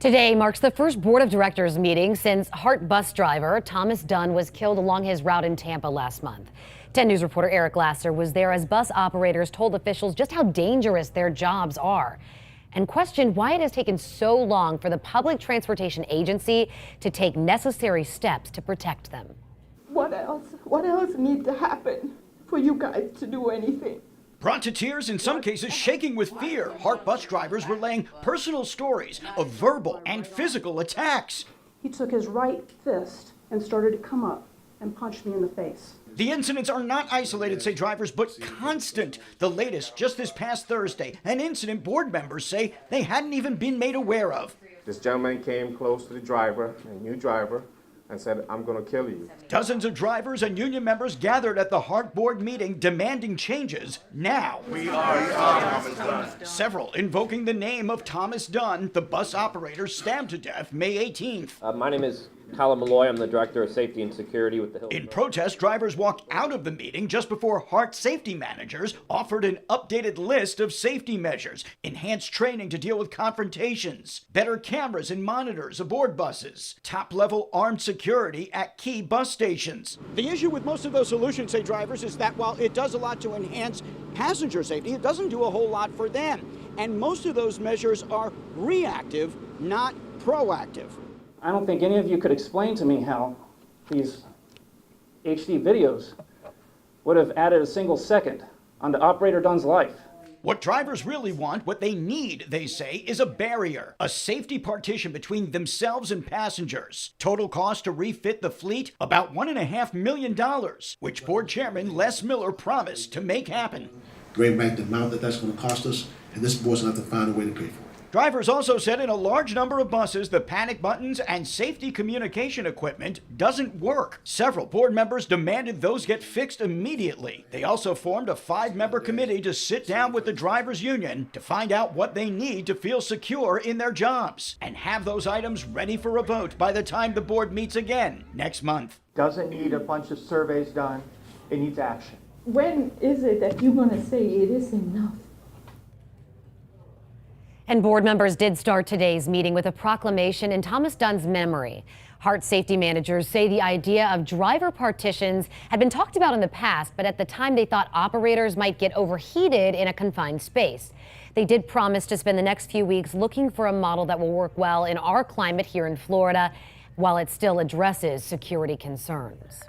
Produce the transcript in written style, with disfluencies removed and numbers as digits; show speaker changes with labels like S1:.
S1: Today marks the first board of directors meeting since HART bus driver Thomas Dunn was killed along his route in Tampa last month. 10 News reporter Eric Lasser was there as bus operators told officials just how dangerous their jobs are and questioned why it has taken so long for the Public Transportation Agency to take necessary steps to protect them.
S2: What else needs to happen for you guys to do anything?
S3: Brought to tears, in some cases shaking with fear, HART bus drivers relaying personal stories of verbal and physical attacks.
S4: He took his right fist and started to come up and punch me in the face.
S3: The incidents are not isolated, say drivers, but constant. The latest just this past Thursday, an incident board members say they hadn't even been made aware of.
S5: This gentleman came close to the driver, a new driver, and said, "I'm going to kill you."
S3: Dozens of drivers and union members gathered at the HART board meeting demanding changes now.
S6: We are Thomas Dunn.
S3: Several invoking the name of Thomas Dunn, the bus operator stabbed to death May 18th.
S7: My name is Colin Malloy. I'm the Director of Safety and Security with the Hill.
S3: In protest, drivers walked out of the meeting just before HART safety managers offered an updated list of safety measures, enhanced training to deal with confrontations, better cameras and monitors aboard buses, top-level armed security at key bus stations. The issue with most of those solutions, say drivers, is that while it does a lot to enhance passenger safety, it doesn't do a whole lot for them. And most of those measures are reactive, not proactive.
S4: I don't think any of you could explain to me how these HD videos would have added a single second onto Operator Dunn's life.
S3: What drivers really want, what they need, they say, is a barrier, a safety partition between themselves and passengers. Total cost to refit the fleet, about $1.5 million, which board chairman Les Miller promised to make happen.
S6: Great back the amount that's going to cost us, and this board's going to have to find a way to pay for it.
S3: Drivers also said in a large number of buses, the panic buttons and safety communication equipment doesn't work. Several board members demanded those get fixed immediately. They also formed a 5-member committee to sit down with the drivers' union to find out what they need to feel secure in their jobs and have those items ready for a vote by the time the board meets again next month.
S8: Doesn't need a bunch of surveys done. It needs action.
S2: When is it that you're going to say it is enough?
S1: And board members did start today's meeting with a proclamation in Thomas Dunn's memory. HART safety managers say the idea of driver partitions had been talked about in the past, but at the time they thought operators might get overheated in a confined space. They did promise to spend the next few weeks looking for a model that will work well in our climate here in Florida, while it still addresses security concerns.